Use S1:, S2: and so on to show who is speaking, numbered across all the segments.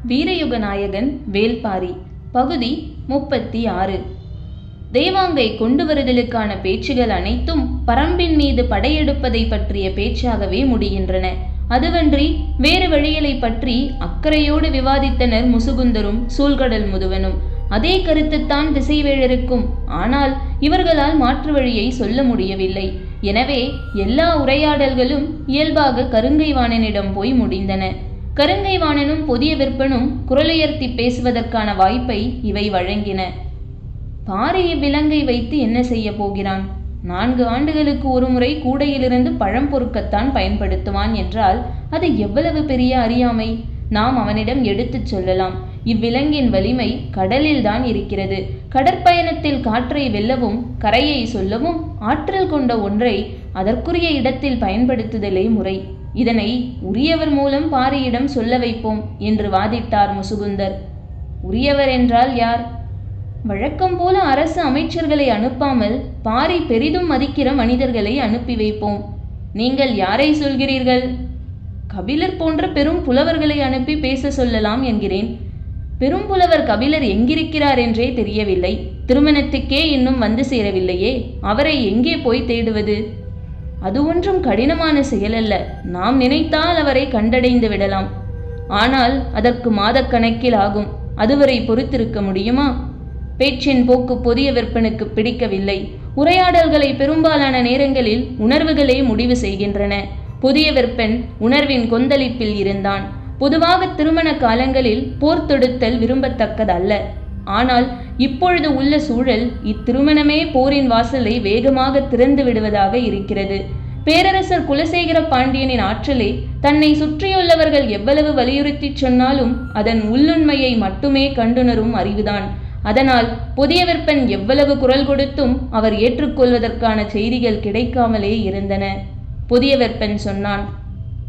S1: வீரயுக நாயகன் வேல்பாரி பகுதி 36. தேவாங்கை கொண்டு வருதலுக்கான பேச்சுகள் அனைத்தும் பரம்பின் மீது படையெடுப்பதை பற்றிய பேச்சாகவே முடிகின்றன. அதுவன்றி வேறு வழிகளை பற்றி அக்கறையோடு விவாதித்தனர் முசுகுந்தரும் சூழ்கடல் முதுவனும். அதே கருத்துத்தான் திசைவேழருக்கும். ஆனால் இவர்களால் மாற்று வழியை சொல்ல முடியவில்லை. எனவே எல்லா உரையாடல்களும் இயல்பாக கருங்கைவாணனிடம் போய் முடிந்தன. கருங்கைவாணனும் புதிய விற்பனும் குரலுயர்த்தி பேசுவதற்கான வாய்ப்பை இவை வழங்கின. பாரி இவ்விலங்கை வைத்து என்ன செய்ய போகிறான்? 4 ஆண்டுகளுக்கு ஒருமுறை கூடையிலிருந்து பழம் பொறுக்கத்தான் பயன்படுத்துவான் என்றால் அது எவ்வளவு பெரிய அறியாமை! நாம் அவனிடம் எடுத்துச் சொல்லலாம். இவ்விலங்கின் வலிமை கடலில்தான் இருக்கிறது. கடற்பயணத்தில் காற்றை வெல்லவும் கரையை சொல்லவும் ஆற்றல் கொண்ட ஒன்றை அதற்குரிய இடத்தில் பயன்படுத்துதலே முறை. இதனை உரியவர் மூலம் பாரியிடம் சொல்ல வைப்போம் என்று வாதிட்டார் முசுகுந்தர். உரியவர் என்றால் யார்? வழக்கம் போல அரசு அமைச்சர்களை அனுப்பாமல் பாரி பெரிதும் மதிக்கிற மனிதர்களை அனுப்பி வைப்போம். நீங்கள் யாரை சொல்கிறீர்கள்? கபிலர் போன்ற பெரும் புலவர்களை அனுப்பி பேச சொல்லலாம் என்கிறேன். பெரும் புலவர் கபிலர் எங்கிருக்கிறார் என்றே தெரியவில்லை. திருமணத்துக்கே இன்னும் வந்து சேரவில்லையே. அவரை எங்கே போய் தேடுவது? அது ஒன்றும் கடினமான செயலல்ல. நாம் நினைத்தால் அவரை கண்டடைந்து விடலாம். ஆனால் அதற்கு மாதக்கணக்கில் ஆகும். அதுவரை பொறுத்திருக்க முடியுமா? பேச்சின் போக்கு புதிய விற்பனுக்கு பிடிக்கவில்லை. உரையாடல்களை பெரும்பாலான நேரங்களில் உணர்வுகளே முடிவு செய்கின்றன. புதிய விற்பன் உணர்வின் கொந்தளிப்பில் இருந்தான். பொதுவாக திருமண காலங்களில் போர் தொடுத்தல் விரும்பத்தக்கதல்ல. ஆனால் இப்பொழுது உள்ள சூழல் இத்திருமணமே போரின் வாசலை வேகமாக திறந்து விடுவதாக இருக்கிறது. பேரரசர் குலசேகர பாண்டியனின் ஆற்றலை தன்னை சுற்றியுள்ளவர்கள் எவ்வளவு வலியுறுத்தி சொன்னாலும் அதன் உள்ளுண்மையை மட்டுமே கண்டுணரும் அறிவுதான். அதனால் புதிய விற்பன் எவ்வளவு குரல் கொடுத்தும் அவர் ஏற்றுக்கொள்வதற்கான செய்திகள் கிடைக்காமலே இருந்தன. புதிய விற்பன் சொன்னான்.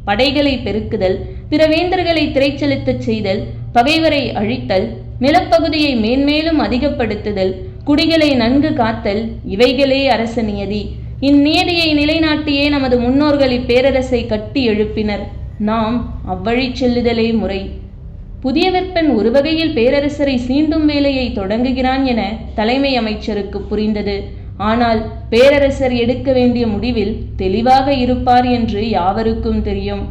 S1: படைகளை பெருக்குதல், பிற வேந்தர்களை திரைச்செலுத்தச் செய்தல், பகைவரை அழித்தல், நிலப்பகுதியை மேன்மேலும் அதிகப்படுத்துதல், குடிகளை நன்கு காத்தல், இவைகளே அரச நியதி. இந்நியதியை நிலைநாட்டியே நமது முன்னோர்கள் இப்பேரரசை கட்டி எழுப்பினர். நாம் அவ்வழி செல்லுதலே முறை. புதிய விற்பன் ஒரு வகையில் பேரரசரை சீண்டும் வேலையை தொடங்குகிறான் என தலைமை அமைச்சருக்கு புரிந்தது. ஆனால் பேரரசர் எடுக்க வேண்டிய முடிவில் தெளிவாக இருப்பார் என்று யாவருக்கும் தெரியும்.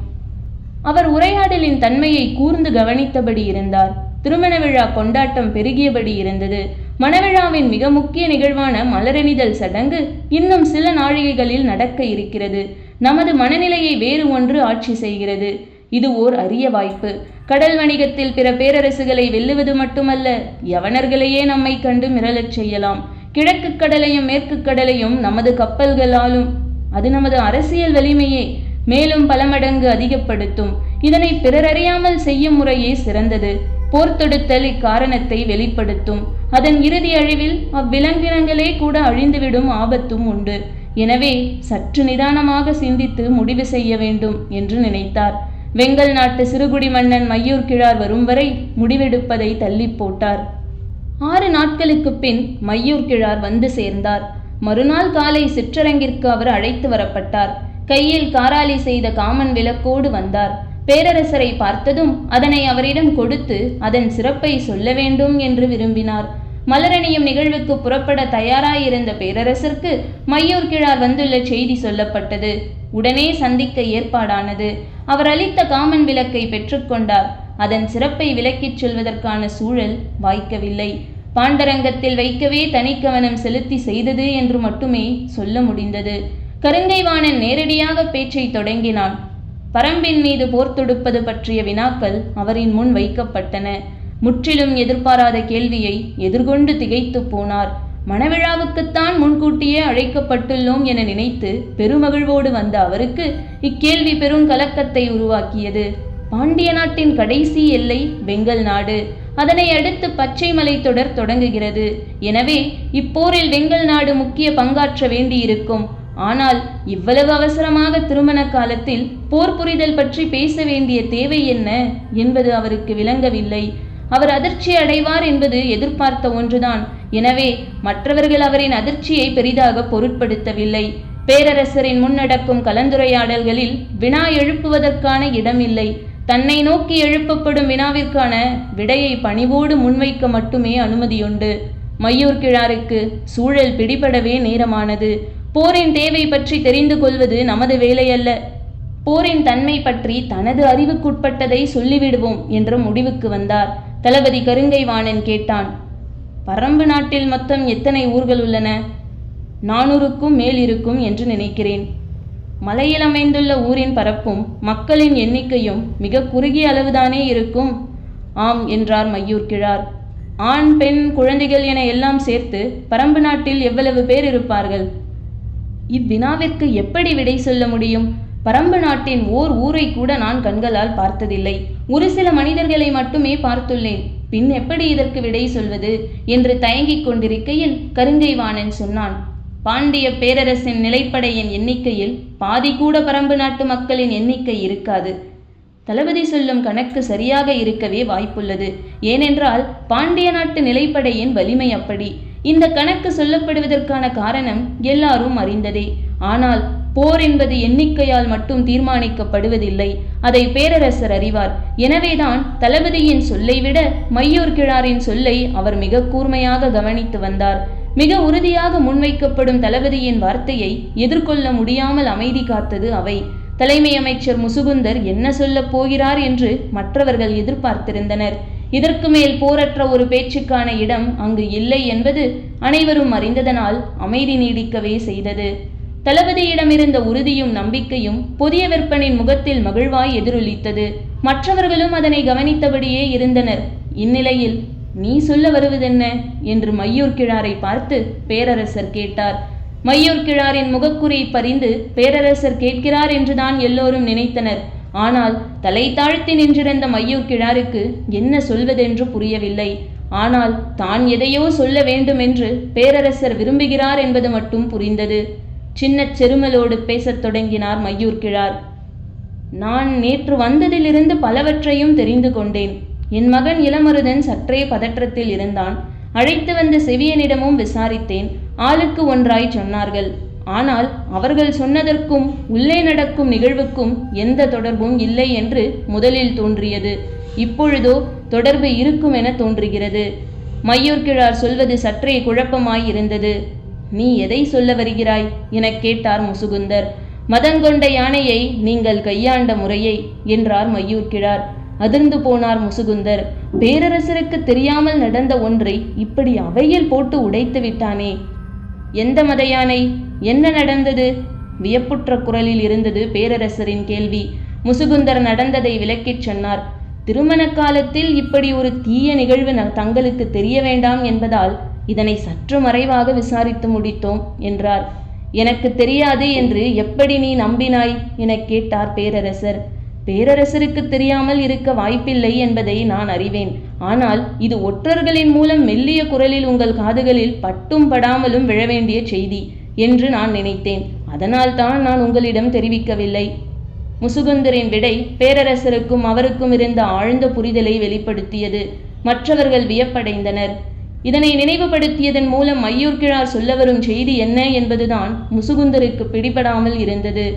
S1: அவர் உரையாடலின் தன்மையை கூர்ந்து கவனித்தபடி இருந்தார். திருமண விழா கொண்டாட்டம் பெருகியபடி இருந்தது. மணவிழாவின் மிக முக்கிய நிகழ்வான மலரணிதல் சடங்கு இன்னும் சில நாழிகைகளில் நடக்க இருக்கிறது. நமது மனநிலையை வேறு ஒன்று ஆட்சி செய்கிறது. இது ஓர் அரிய வாய்ப்பு. கடல் வணிகத்தில் பிற பேரரசுகளை வெல்லுவது மட்டுமல்ல, யவனர்களையே நம்மை கண்டு மிரளச் செய்யலாம். கிழக்கு கடலையும் மேற்கு கடலையும் நமது கப்பல்களாலும். அது நமது அரசியல் வலிமையே மேலும் பல மடங்கு அதிகப்படுத்தும். இதனை பிறரறியாமல் செய்யும் முறையே சிறந்தது. போர் தொடுத்தல் இக்காரணத்தை வெளிப்படுத்தும். அதன் இறுதி அழிவில் அவ்விலங்கினங்களே கூட அழிந்துவிடும் ஆபத்தும் உண்டு. எனவே சற்று நிதானமாக சிந்தித்து முடிவு செய்ய வேண்டும் என்று நினைத்தார். வெங்கல் நாட்டு சிறுகுடி மன்னன் மையூர் கிழார் வரும் வரை முடிவெடுப்பதை தள்ளி போட்டார். 6 நாட்களுக்கு பின் மையூர் கிழார் வந்து சேர்ந்தார். மறுநாள் காலை சிற்றரங்கிற்கு அவர் அழைத்து வரப்பட்டார். கையில் காராலி செய்த காமன் விளக்கோடு வந்தார். பேரரசரை பார்த்ததும் அதனை அவரிடம் கொடுத்து அதன் சிறப்பை சொல்ல வேண்டும் என்று விரும்பினார். மலரணியும் நிகழ்வுக்கு புறப்பட தயாராயிருந்த பேரரசருக்கு மையூர் கிழார் வந்துள்ள செய்தி சொல்லப்பட்டது. உடனே சந்திக்க ஏற்பாடானது. அவர் அளித்த காமன் விளக்கை பெற்றுக்கொண்டார். அதன் சிறப்பை விளக்கிச் சொல்வதற்கான சூழல் வாய்க்கவில்லை. பாண்டரங்கத்தில் வைக்கவே தனி கவனம் செலுத்தி செய்தது என்று மட்டுமே சொல்ல முடிந்தது. கருங்கைவாணன் நேரடியாக பேச்சை தொடங்கினான். பரம்பின் மீது போர் தொடுப்பது பற்றிய வினாக்கள் அவரின் முன் வைக்கப்பட்டன. முற்றிலும் எதிர்பாராத கேள்வியை எதிர்கொண்டு திகைத்து போனார். மணவிழாவுக்குத்தான் முன்கூட்டியே அழைக்கப்பட்டுள்ளோம் என நினைத்து பெருமகிழ்வோடு வந்த அவருக்கு இக்கேள்வி பெரும் கலக்கத்தை உருவாக்கியது. பாண்டிய நாட்டின் கடைசி எல்லை வெங்கல் நாடு. அதனை அடுத்து பச்சை மலை தொடர் தொடங்குகிறது. எனவே இப்போரில் வெங்கல் நாடு முக்கிய பங்காற்ற வேண்டியிருக்கும். ஆனால் இவ்வளவு அவசரமாக திருமண காலத்தில் போர் புரிதல் பற்றி பேச வேண்டிய தேவை என்ன என்பது அவருக்கு விளங்கவில்லை. அவர் அதிர்ச்சி அடைவார் என்பது எதிர்பார்த்த ஒன்றுதான். எனவே மற்றவர்கள் அவரின் அதிர்ச்சியை பெரிதாக பொருட்படுத்தவில்லை. பேரரசரின் முன்னடக்கும் கலந்துரையாடல்களில் வினா எழுப்புவதற்கான இடமில்லை. தன்னை நோக்கி எழுப்பப்படும் வினாவிற்கான விடையை பணிவோடு முன்வைக்க மட்டுமே அனுமதியுண்டு. மையூர் கிழாருக்கு சூழல் பிடிபடவே நேரமானது. போரின் தேவை பற்றி தெரிந்து கொள்வது நமது வேலையல்ல. போரின் தன்மை பற்றி தனது அறிவுக்குட்பட்டதை சொல்லிவிடுவோம் என்ற முடிவுக்கு வந்தார். தளபதி கருங்கை வாணன் கேட்டான். பரம்பு நாட்டில் மொத்தம் எத்தனை ஊர்கள் உள்ளன? 400க்கும் மேல் இருக்கும் என்று நினைக்கிறேன். மலையில் அமைந்துள்ள ஊரின் பரப்பும் மக்களின் எண்ணிக்கையும் மிக குறுகிய அளவுதானே இருக்கும்? ஆம் என்றார் மையூர் கிழார். ஆண் பெண் குழந்தைகள் என எல்லாம் சேர்த்து பரம்பு நாட்டில் எவ்வளவு பேர் இருப்பார்கள்? இவ்வினாவிற்கு எப்படி விடை சொல்ல முடியும்? பரம்பு நாட்டின் ஓர் ஊரை கூட நான் கண்களால் பார்த்ததில்லை. ஒரு சில மனிதர்களை மட்டுமே பார்த்துள்ளேன். பின் எப்படி இதற்கு விடை சொல்வது என்று தயங்கிக் கொண்டிருக்கையில் கருங்கை வாணன் சொன்னான். பாண்டிய பேரரசின் நிலைப்படையின் எண்ணிக்கையில் பாதி கூட பரம்பு நாட்டு மக்களின் எண்ணிக்கை இருக்காது. தளபதி சொல்லும் கணக்கு சரியாக இருக்கவே வாய்ப்புள்ளது. ஏனென்றால் பாண்டிய நாட்டு நிலைப்படையின் வலிமை அப்படி. இந்த கணக்கு சொல்லப்படுவதற்கான காரணம் எல்லாரும் அறிந்ததே. ஆனால் போர் என்பது எண்ணிக்கையால் மட்டும் தீர்மானிக்கப்படுவதில்லை. அதை பேரரசர் அறிவார். எனவேதான் தளபதியின் சொல்லை விட மையூர் கிழாரின் சொல்லை அவர் மிக கூர்மையாக கவனித்து வந்தார். மிக உறுதியாக முன்வைக்கப்படும் தளபதியின் வார்த்தையை எதிர்கொள்ள முடியாமல் அமைதி காத்தது அவை. தலைமை அமைச்சர் முசுகுந்தர் என்ன சொல்லப் போகிறார் என்று மற்றவர்கள் எதிர்பார்த்திருந்தனர். இதற்கு மேல் போரற்ற ஒரு பேச்சுக்கான இடம் அங்கு இல்லை என்பது அனைவரும் அறிந்ததனால் அமைதி நீடிக்கவே செய்தது. தளபதியிடமிருந்த உறுதியும் நம்பிக்கையும் புதிய விற்பனின் முகத்தில் மகிழ்வாய் எதிரொலித்தது. மற்றவர்களும் அதனை கவனித்தபடியே இருந்தனர். இந்நிலையில் நீ சொல்ல வருவதென்ன என்று மையூர் கிழாரை பார்த்து பேரரசர் கேட்டார். மையூர் கிழாரின் முகக்குறி பறிந்து பேரரசர் கேட்கிறார் என்றுதான் எல்லோரும் நினைத்தனர். ஆனால் தலை தாழ்த்தி நின்றிருந்த மையூர் கிழாருக்கு என்ன சொல்வதென்று புரியவில்லை. ஆனால் தான் எதையோ சொல்ல வேண்டும் என்று பேரரசர் விரும்புகிறார் என்பது மட்டும் புரிந்தது. சின்ன செருமலோடு பேசத் தொடங்கினார் மையூர் கிழார். நான் நேற்று வந்ததிலிருந்து பலவற்றையும் தெரிந்து கொண்டேன். என் மகன் இளமருதன் சற்றே பதற்றத்தில் இருந்தான். அழைத்து வந்த செவியனிடமும் விசாரித்தேன். ஆளுக்கு ஒன்றாய் சொன்னார்கள். ஆனால் அவர்கள் சொன்னதற்கும் உள்ளே நடக்கும் நிகழ்வுக்கும் எந்த தொடர்பும் இல்லை என்று முதலில் தோன்றியது. இப்பொழுதோ தொடர்பு இருக்கும் என தோன்றுகிறது. மையூர் கிழார் சொல்வது சற்றே குழப்பமாய் இருந்தது. நீ எதை சொல்ல வருகிறாய் எனக் கேட்டார் முசுகுந்தர். மதங்கொண்ட யானையை நீங்கள் கையாண்ட முறையை என்றார் மையூர் கிழார். அதிர்ந்து போனார் முசுகுந்தர். பேரரசருக்கு தெரியாமல் நடந்த ஒன்றை இப்படி அவையில் போட்டு உடைத்து விட்டானே. எந்த மத யானை? என்ன நடந்தது? வியப்புற்ற குரலில் இருந்தது பேரரசரின் கேள்வி. முசுகுந்தர் நடந்ததை விளக்கிச் சொன்னார். திருமண காலத்தில் இப்படி ஒரு தீய நிகழ்வு தங்களுக்கு தெரிய வேண்டாம் என்பதால் இதனை சற்று மறைவாக விசாரித்து முடித்தோம் என்றார். எனக்கு தெரியாது என்று எப்படி நீ நம்பினாய் எனக் கேட்டார் பேரரசர். பேரரசருக்கு தெரியாமல் இருக்க வாய்ப்பில்லை என்பதை நான் அறிவேன். ஆனால் இது ஒற்றர்களின் மூலம் மெல்லிய குரலில் உங்கள் காதுகளில் பட்டும் படாமலும் விழ வேண்டிய செய்தி என்று நான் நினைத்தேன். அதனால் தான் நான் உங்களிடம் தெரிவிக்கவில்லை. முசுகுந்தரின் விடை பேரரசருக்கும் அவருக்கும் இருந்த ஆழ்ந்த புரிதலை வெளிப்படுத்தியது. மற்றவர்கள் வியப்படைந்தனர். இதனை நினைவுபடுத்தியதன் மூலம் மையூர் கிழார் சொல்ல வரும் செய்தி என்ன என்பதுதான் முசுகுந்தருக்கு பிடிபடாமல் இருந்தது.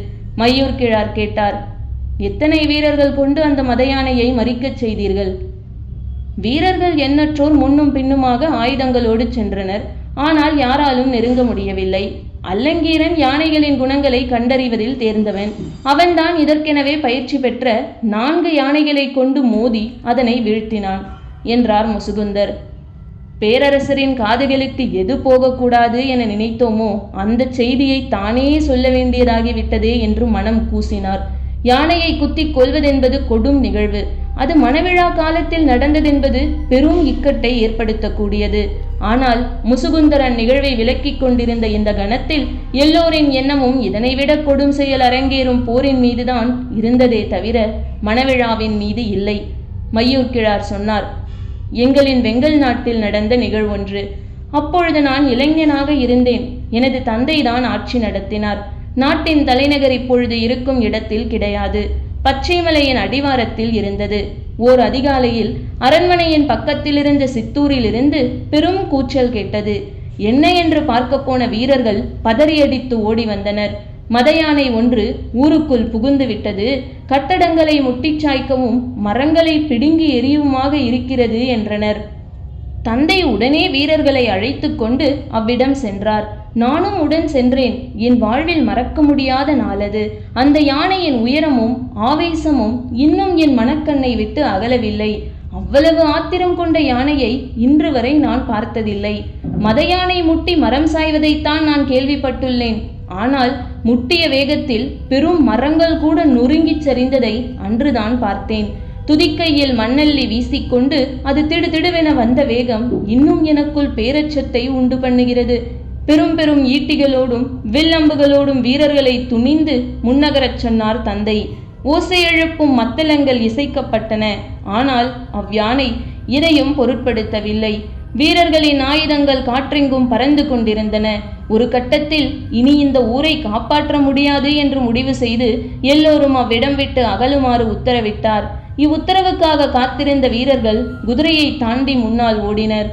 S1: மையூர் கிழார் கேட்டார். எத்தனை வீரர்கள் கொண்டு அந்த மத யானையை மறிக்கச் செய்தீர்கள்? வீரர்கள் எண்ணற்றோர் முன்னும் பின்னுமாக ஆயுதங்களோடு சென்றனர். ஆனால் யாராலும் நெருங்க முடியவில்லை. அல்லங்கீரன் யானைகளின் குணங்களை கண்டறிவதில் தேர்ந்தவன். அவன்தான் இதற்கெனவே பயிற்சி பெற்ற 4 யானைகளை கொண்டு மோதி அதனை வீழ்த்தினான் என்றார் முசுகுந்தர். பேரரசரின் காதுகளுக்கு எது போகக்கூடாது என நினைத்தோமோ அந்த செய்தியை தானே சொல்ல வேண்டியதாகிவிட்டதே என்று மனம் கூசினார். யானையை குத்தி கொல்வதென்பது கொடும் நிகழ்வு. அது மணவிழா காலத்தில் நடந்ததென்பது பெரும் இக்கட்டை ஏற்படுத்தக்கூடியது. ஆனால் முசுகுந்தர் அந்நிகழ்வை விலக்கிக் கொண்டிருந்த இந்த கணத்தில் எல்லோரின் எண்ணமும் இதனை விட கொடும் செயல் அரங்கேறும் போரின் மீதுதான் இருந்ததே தவிர மணவிழாவின் மீது இல்லை. மையூர் கிழார் சொன்னார். எங்களின் வெங்கல் நாட்டில் நடந்த நிகழ்வொன்று. அப்பொழுது நான் இளைஞனாக இருந்தேன். எனது தந்தைதான் ஆட்சி நடத்தினார். நாட்டின் தலைநகர் இப்பொழுது இருக்கும் இடத்தில் கிடையாது. பச்சைமலையின் அடிவாரத்தில் இருந்தது. ஓர் அதிகாலையில் அரண்மனையின் பக்கத்தில் இருந்த சித்தூரிலிருந்து பெரும் கூச்சல் கேட்டது. என்ன என்று பார்க்க போன வீரர்கள் பதறியடித்து ஓடி வந்தனர். மத யானை ஒன்று ஊருக்குள் புகுந்து விட்டது. கட்டடங்களை முட்டிச்சாய்க்கவும் மரங்களை பிடுங்கி எறியுமாக இருக்கிறது என்றனர். தந்தை உடனே வீரர்களை அழைத்து கொண்டு அவ்விடம் சென்றார். நானும் உடன் சென்றேன். என் வாழ்வில் மறக்க முடியாத நாளது. அந்த யானையின் உயரமும் ஆவேசமும் இன்னும் என் மனக்கண்ணை விட்டு அகலவில்லை. அவ்வளவு ஆத்திரம் கொண்ட யானையை இன்று வரை நான் பார்த்ததில்லை. மத யானை முட்டி மரம் சாய்வதைத்தான் நான் கேள்விப்பட்டுள்ளேன். ஆனால் முட்டிய வேகத்தில் பெரும் மரங்கள் கூட நொறுங்கிச் சரிந்ததை அன்றுதான் பார்த்தேன். துதிக்கையில் மண்ணள்ளி வீசிக்கொண்டு அது திடுதிடுவென வந்த வேகம் இன்னும் எனக்குள் பேரச்சத்தை உண்டு பண்ணுகிறது. பெரும் பெரும் ஈட்டிகளோடும் வில்லம்புகளோடும் வீரர்களை துணிந்து முன்னகரச் சொன்னார் தந்தை. ஓசை எழுப்பும் மத்தளங்கள் இசைக்கப்பட்டன. ஆனால் அவ்யானை எதையும் பொருட்படுத்தவில்லை. வீரர்களின் ஆயுதங்கள் காற்றெங்கும் பறந்து கொண்டிருந்தன. ஒரு கட்டத்தில் இனி இந்த ஊரை காப்பாற்ற முடியாது என்று முடிவு செய்து எல்லோரும் அவ்விடம் விட்டு அகலுமாறு உத்தரவிட்டார். இவ்வுத்தரவுக்காக காத்திருந்த வீரர்கள் குதிரையை தாண்டி முன்னால் ஓடினர்.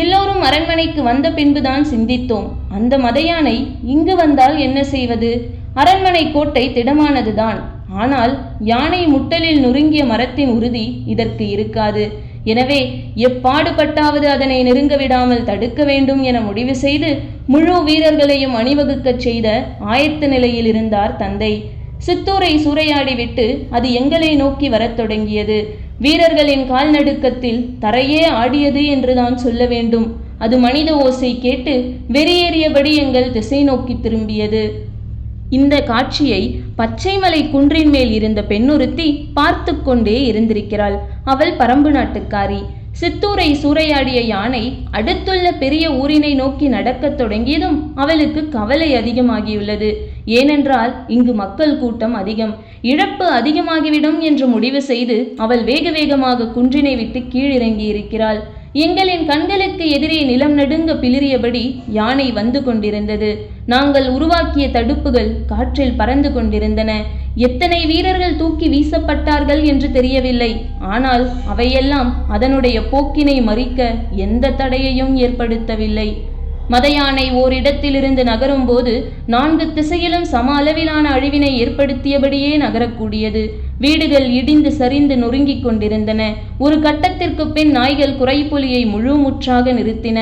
S1: எல்லோரும் அரண்மனைக்கு வந்த பின்புதான் சிந்தித்தோம், அந்த மத யானை இங்கு வந்தால் என்ன செய்வது? அரண்மனை கோட்டை திடமானதுதான். ஆனால் யானை முட்டலில் நொறுங்கிய மரத்தின் உறுதி இதற்கு இருக்காது. எனவே எப்பாடுபட்டாவது அதனை நெருங்க விடாமல் தடுக்க வேண்டும் என முடிவு செய்து முழு வீரர்களையும் அணிவகுக்கச் செய்த ஆயத்த நிலையில் இருந்தார் தந்தை. சித்தூரை சூறையாடிவிட்டு அது எங்களை நோக்கி வரத் தொடங்கியது. வீரர்களின் கால்நடுக்கத்தில் தரையே ஆடியது என்றுதான் சொல்ல வேண்டும். அது மனித ஓசை கேட்டு வெறியேறியபடி எங்கள் திசை நோக்கி திரும்பியது. இந்த காட்சியை பச்சைமலை குன்றின் மேல் இருந்த பெண்ணொருத்தி பார்த்து கொண்டே இருந்திருக்கிறாள். அவள் பரம்பு நாட்டுக்காரி. சித்தூரை சூறையாடிய யானை அடுத்துள்ள பெரிய ஊரினை நோக்கி நடக்கத் தொடங்கியதும் அவளுக்கு கவலை அதிகமாகியுள்ளது. ஏனென்றால் இங்கு மக்கள் கூட்டம் அதிகம், இழப்பு அதிகமாகிவிடும் என்று முடிவு செய்து அவள் வேக வேகமாக குன்றினை விட்டு கீழிறங்கி இருக்கிறாள். எங்களின் கண்களுக்கு எதிரே நிலம் நடுங்க பிளிரியபடி யானை வந்து கொண்டிருந்தது. நாங்கள் உருவாக்கிய தடுப்புகள் காற்றில் பறந்து கொண்டிருந்தன. எத்தனை வீரர்கள் தூக்கி வீசப்பட்டார்கள் என்று தெரியவில்லை. ஆனால் அவையெல்லாம் அதனுடைய போக்கினை மறிக்க எந்த தடையையும் ஏற்படுத்தவில்லை. மத யானை ஓரிடத்திலிருந்து நகரும் போது 4 திசையிலும் சம அளவிலான அழிவினை ஏற்படுத்தியபடியே நகரக்கூடியது. வீடுகள் இடிந்து சரிந்து நொறுங்கிக் கொண்டிருந்தன. ஒரு கட்டத்திற்கு பின் நாய்கள் குறைப்புலியை முழுமுற்றாக நிறுத்தின.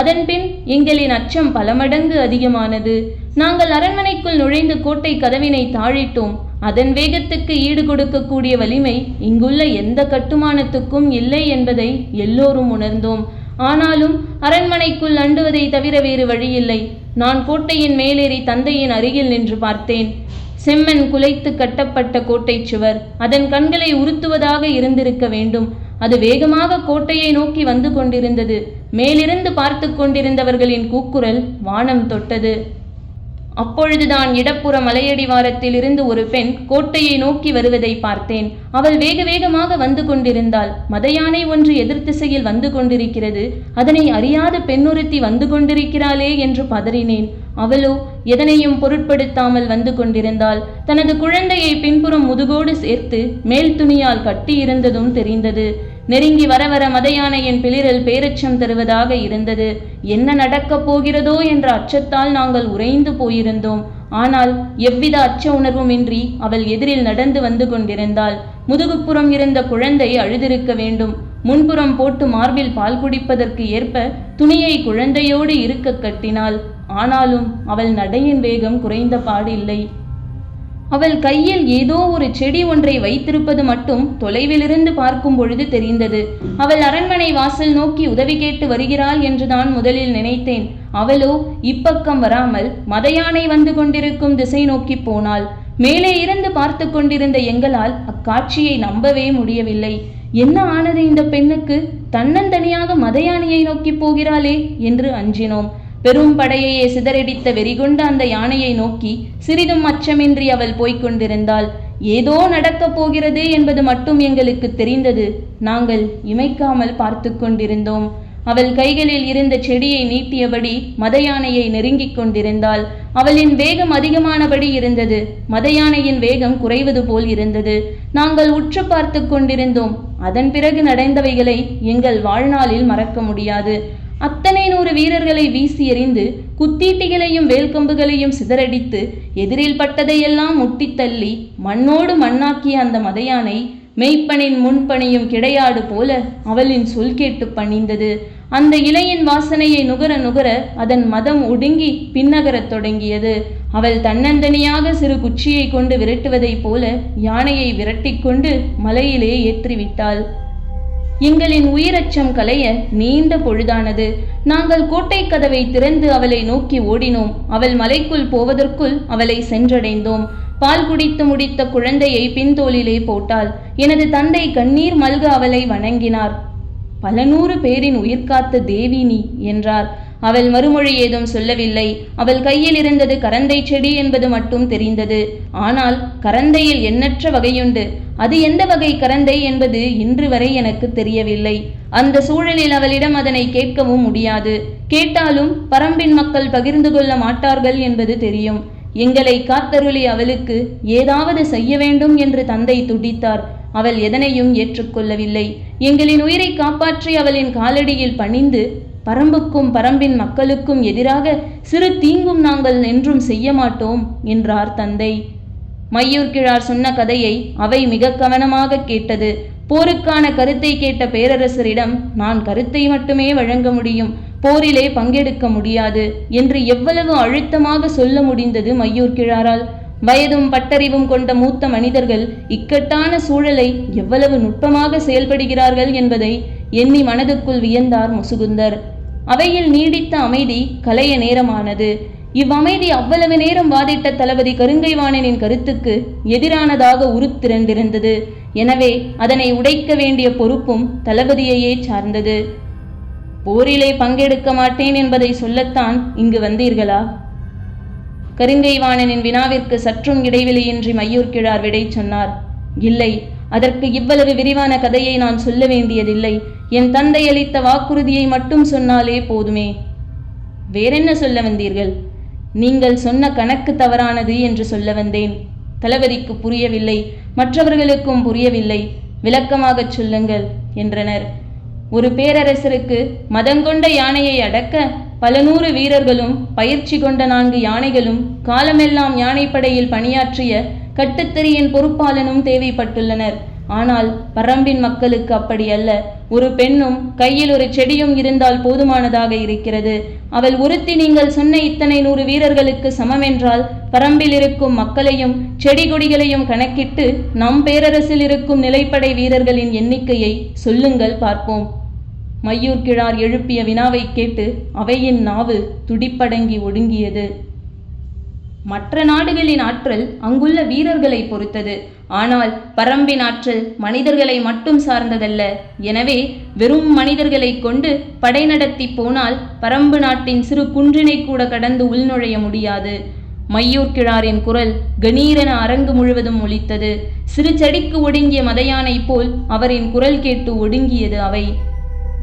S1: அதன்பின் எங்களின் அச்சம் பல மடங்கு அதிகமானது. நாங்கள் அரண்மனைக்குள் நுழைந்து கோட்டை கதவினை தாழிட்டோம். அதன் வேகத்துக்கு ஈடு கொடுக்கக்கூடிய வலிமை இங்குள்ள எந்த கட்டுமானத்துக்கும் இல்லை என்பதை எல்லோரும் உணர்ந்தோம். ஆனாலும் அரண்மனைக்குள் அண்டுவதை தவிர வேறு வழியில்லை. நான் கோட்டையின் மேலேறி தந்தையின் அருகில் நின்று பார்த்தேன். செம்மண் குலைத்து கட்டப்பட்ட கோட்டை சுவர் அதன் கண்களை உறுத்துவதாக இருந்திருக்க வேண்டும். அது வேகமாக கோட்டையை நோக்கி வந்து கொண்டிருந்தது. மேலிருந்து பார்த்து கொண்டிருந்தவர்களின் கூக்குரல் வானம் தொட்டது. அப்பொழுதுதான் இடப்புற மலையடிவாரத்தில் இருந்து ஒரு பெண் கோட்டையை நோக்கி வருவதை பார்த்தேன். அவள் வேக வேகமாக வந்து கொண்டிருந்தாள். மத யானை ஒன்று எதிர் திசையில் வந்து கொண்டிருக்கிறது. அதனை அறியாத பெண்ணொருத்தி வந்து கொண்டிருக்கிறாளே என்று பதறினேன். அவளோ எதனையும் பொருட்படுத்தாமல் வந்து கொண்டிருந்தாள். தனது குழந்தையை பின்புறம் முதுகோடு சேர்த்து மேல் துணியால் கட்டியிருந்ததும் தெரிந்தது. நெருங்கி வர வர மத யானையின் பிளிரல் பேரச்சம் தருவதாக இருந்தது. என்ன நடக்கப் போகிறதோ என்ற அச்சத்தால் நாங்கள் உறைந்து போயிருந்தோம். ஆனால் எவ்வித அச்ச உணர்வுமின்றி அவள் எதிரில் நடந்து வந்து கொண்டிருந்தாள். முதுகுப்புறம் இருந்த குழந்தை அழுதிருக்க வேண்டும். முன்புறம் போட்டு மார்பில் பால் குடிப்பதற்கு ஏற்ப துணியை குழந்தையோடு இருக்க கட்டினாள். ஆனாலும் அவள் நடையின் வேகம் குறைந்த பாடில்லை. அவள் கையில் ஏதோ ஒரு செடி ஒன்றை வைத்திருப்பது மட்டும் தொலைவிலிருந்து பார்க்கும் பொழுது தெரிந்தது. அவள் அரண்மனை வாசல் நோக்கி உதவி கேட்டு வருகிறாள் என்றுதான் முதலில் நினைத்தேன். அவளோ இப்பக்கம் வராமல் மத யானை வந்து கொண்டிருக்கும் திசை நோக்கி போனாள். மேலே இருந்து பார்த்து கொண்டிருந்த எங்களால் அக்காட்சியை நம்பவே முடியவில்லை. என்ன ஆனது இந்த பெண்ணுக்கு? தன்னந்தனியாக மத யானையை நோக்கி போகிறாளே என்று அஞ்சினோம். பெரும் படையையே சிதறடித்த வெறிகொண்ட அந்த யானையை நோக்கி சிறிதும் அச்சமின்றி அவள் போய்கொண்டிருந்தாள். ஏதோ நடக்கப் போகிறது என்பது மட்டும் எங்களுக்கு தெரிந்தது. நாங்கள் இமைக்காமல் பார்த்து கொண்டிருந்தோம். அவள் கைகளில் இருந்த செடியை நீட்டியபடி மத யானையை நெருங்கிக் கொண்டிருந்தாள். அவளின் வேகம் அதிகமானபடி இருந்தது. மத யானையின் வேகம் குறைவது போல் இருந்தது. நாங்கள் உற்று பார்த்து கொண்டிருந்தோம். அதன் பிறகு நடந்தவைகளை எங்கள் வாழ்நாளில் மறக்க முடியாது. அத்தனை 100 வீரர்களை வீசி எறிந்து குத்தீட்டிகளையும் வேல்கம்புகளையும் சிதறடித்து எதிரில் பட்டதையெல்லாம் முட்டித் தள்ளி மண்ணோடு மண்ணாக்கிய அந்த மதயானை மெய்ப்பனின் முன்பணியும் கிடையாடு போல அவளின் சொல் கேட்டு பணிந்தது. அந்த இலையின் வாசனையை நுகர நுகர அதன் மதம் ஒடுங்கி பின்னகரத் தொடங்கியது. அவள் தன்னந்தனியாக சிறு குச்சியை கொண்டு விரட்டுவதைப் போல யானையை விரட்டி கொண்டு மலையிலே ஏற்றிவிட்டாள். எங்களின் உயிரச்சம் கலைய நீண்ட பொழுதானது. நாங்கள் கோட்டை கதவை திறந்து அவளை நோக்கி ஓடினோம். அவள் மலைக்குள் போவதற்குள் அவளை சென்றடைந்தோம். பால் குடித்து முடித்த குழந்தையை பின்தோளிலே போட்டாள். எனது தந்தை கண்ணீர் மல்க அவளை வணங்கினார். பல 100 பேரின் உயிர் காத்த தேவி நீ என்றார். அவள் மறுமொழி ஏதும் சொல்லவில்லை. அவள் கையில் இருந்தது கரந்தை செடி என்பது மட்டும் தெரிந்தது. ஆனால் கரந்தையில் எண்ணற்ற வகையுண்டு. அது எந்த வகை கரந்தை என்பது இன்று வரை எனக்கு தெரியவில்லை. அந்த சூழலில் அவளிடம் அதனை கேட்கவும் முடியாது. கேட்டாலும் பரம்பின் மக்கள் பகிர்ந்து கொள்ள மாட்டார்கள் என்பது தெரியும். எங்களை காத்தருளி அவளுக்கு ஏதாவது செய்ய வேண்டும் என்று தந்தை துடித்தார். அவள் எதனையும் ஏற்றுக்கொள்ளவில்லை. எங்களின் உயிரை காப்பாற்றி அவளின் காலடியில் பணிந்து பரம்புக்கும் பரம்பின் மக்களுக்கும் எதிராக சிறு தீங்கும் நாங்கள் என்றும் செய்ய மாட்டோம் என்றார் தந்தை. மையூர்கிழார் சொன்ன கதையை அவை மிக கவனமாக கேட்டது. போருக்கான கருத்தை கேட்ட பேரரசரிடம் நான் கருத்தை மட்டுமே வழங்க முடியும், போரிலே பங்கெடுக்க முடியாது என்று எவ்வளவு அழுத்தமாக சொல்ல முடிந்தது மையூர்கிழாரால். வயதும் பட்டறிவும் கொண்ட மூத்த மனிதர்கள் இக்கட்டான சூழலை எவ்வளவு நுட்பமாக செயல்படுகிறார்கள் என்பதை எண்ணி மனதுக்குள் வியந்தார் முசுகுந்தர். அவையில் நீடித்த அமைதி கலைய நேரமானது. இவ்வமைதி அவ்வளவு நேரம் வாதிட்ட தளபதி கருங்கைவாணனின் கருத்துக்கு எதிரானதாக உருத்திரண்டிருந்தது. எனவே அதனை உடைக்க வேண்டிய பொறுப்பும் தளபதியையே சார்ந்தது. போரிலே பங்கெடுக்க மாட்டேன் என்பதை சொல்லத்தான் இங்கு வந்தீர்களா? கருங்கைவாணனின் வினாவிற்கு சற்றும் இடைவெளியின்றி மையூர்கிழார் விடை சொன்னார். இல்லை, அதற்கு இவ்வளவு விரிவான கதையை நான் சொல்ல வேண்டியதில்லை. என் தந்தை அளித்த வாக்குறுதியை மட்டும் சொன்னாலே போதுமே. வேறென்ன சொல்ல வந்தீர்கள்? நீங்கள் சொன்ன கணக்கு தவறானது என்று சொல்ல வந்தேன். தளபதிக்கு புரியவில்லை, மற்றவர்களுக்கும் புரியவில்லை. விளக்கமாகச் சொல்லுங்கள் என்றனர். ஒரு பேரரசருக்கு மதங்கொண்ட யானையை அடக்க பல 100 வீரர்களும் பயிற்சி கொண்ட 4 யானைகளும் காலமெல்லாம் யானைப்படையில் பணியாற்றிய கட்டுத்தறியின் பொறுப்பாளனும் தேவைப்பட்டுள்ளனர். ஆனால் பரம்பின் மக்களுக்கு அப்படி அல்ல. ஒரு பெண்ணும் கையில் ஒரு செடியும் இருந்தால் போதுமானதாக இருக்கிறது. அவள் ஒருத்தி நீங்கள் சொன்ன இத்தனை 100 வீரர்களுக்கு சமம் என்றால் பரம்பில் இருக்கும் மக்களையும் செடி கொடிகளையும் கணக்கிட்டு நம் பேரரசில் இருக்கும் நிலைப்படை வீரர்களின் எண்ணிக்கையை சொல்லுங்கள் பார்ப்போம். மையூர்கிழார் எழுப்பிய வினாவை கேட்டு அவையின் நாவு துடிப்படங்கி ஒடுங்கியது. மற்ற நாடுகளின் ஆற்றல் அங்குள்ள வீரர்களை பொறுத்தது. ஆனால் பரம்பின் ஆற்றல் மனிதர்களை மட்டும் சார்ந்ததல்ல. எனவே வெறும் மனிதர்களை கொண்டு படை நடத்தி போனால் பரம்பு நாட்டின் சிறு குன்றினை கூட கடந்து உள்நுழைய முடியாது. மையூர்கிழாரின் குரல் கணீரென அரங்கு முழுவதும் ஒலித்தது. சிறு செடிக்கு ஒடுங்கிய மதயானை போல் அவரின் குரல் கேட்டு ஒடுங்கியது அவை.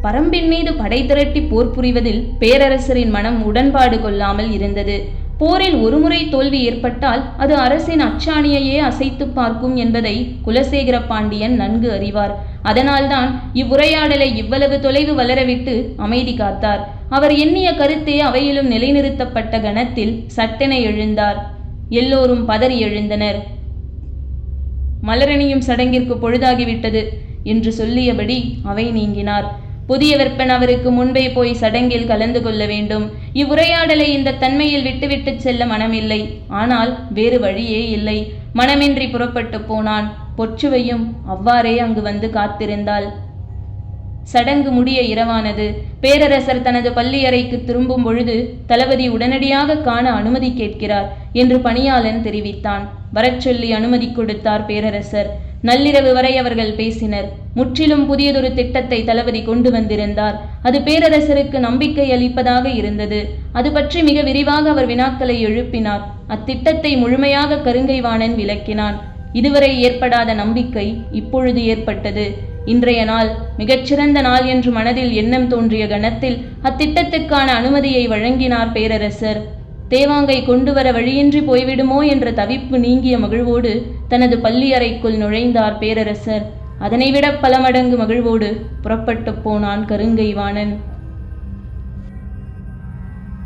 S1: பரம்பின் மீது படை திரட்டி போர் புரிவதில் பேரரசரின் மனம் உடன்பாடு கொள்ளாமல் இருந்தது. போரில் ஒருமுறை தோல்வி ஏற்பட்டால் அது அரசின் அச்சாணியையே அசைத்து பார்க்கும் என்பதை குலசேகர பாண்டியன் நன்கு அறிவார். அதனால்தான் இவ்வுரையாடலை இவ்வளவு தொலைவு வளரவிட்டு அமைதி காத்தார். அவர் எண்ணிய கருத்தே அவையிலும் நிலைநிறுத்தப்பட்ட கணத்தில் சட்டென எழுந்தார். எல்லோரும் பதறி எழுந்தனர். மலரணியும் சடங்கிற்கு பொழுதாகிவிட்டது என்று சொல்லியபடி அவை நீங்கினார். புதிய வெப்பன் அவருக்கு முன்பே போய் சடங்கில் கலந்து கொள்ள வேண்டும். இவ்வுரையாடலை இந்த தன்மையில் விட்டுவிட்டு செல்ல மனமில்லை. ஆனால் வேறு வழியே இல்லை. மனமின்றி புறப்பட்டு போனான். பொற்றுவையும் அவ்வாறே அங்கு வந்து காத்திருந்தாள். சடங்கு முடிய இரவானது. பேரரசர் தனது பள்ளியறைக்கு திரும்பும் பொழுது தளபதி உடனடியாக காண அனுமதி கேட்கிறார் என்று பணியாளன் தெரிவித்தான். வரச் சொல்லி அனுமதி கொடுத்தார் பேரரசர். நள்ளிரவு வரை அவர்கள் பேசினர். முற்றிலும் புதியதொரு திட்டத்தை தளபதி கொண்டு வந்திருந்தார். அது பேரரசருக்கு நம்பிக்கை அளிப்பதாக இருந்தது. அது பற்றி மிக விரிவாக அவர் வினாக்களை எழுப்பினார். அத்திட்டத்தை முழுமையாக கருங்கைவாணன் விளக்கினான். இதுவரை ஏற்படாத நம்பிக்கை இப்பொழுது ஏற்பட்டது. இன்றைய நாள் மிகச்சிறந்த நாள் என்று மனதில் எண்ணம் தோன்றிய கணத்தில் அத்திட்டத்துக்கான அனுமதியை வழங்கினார் பேரரசர். தேவாங்கை கொண்டு வர வழியின்றி போய்விடுமோ என்ற தவிப்பு நீங்கிய மகிழ்வோடு தனது பள்ளி அறைக்குள் நுழைந்தார் பேரரசர். அதனைவிட பல மடங்கு மகிழ்வோடு புறப்பட்டு போனான் கருங்கைவாணன்.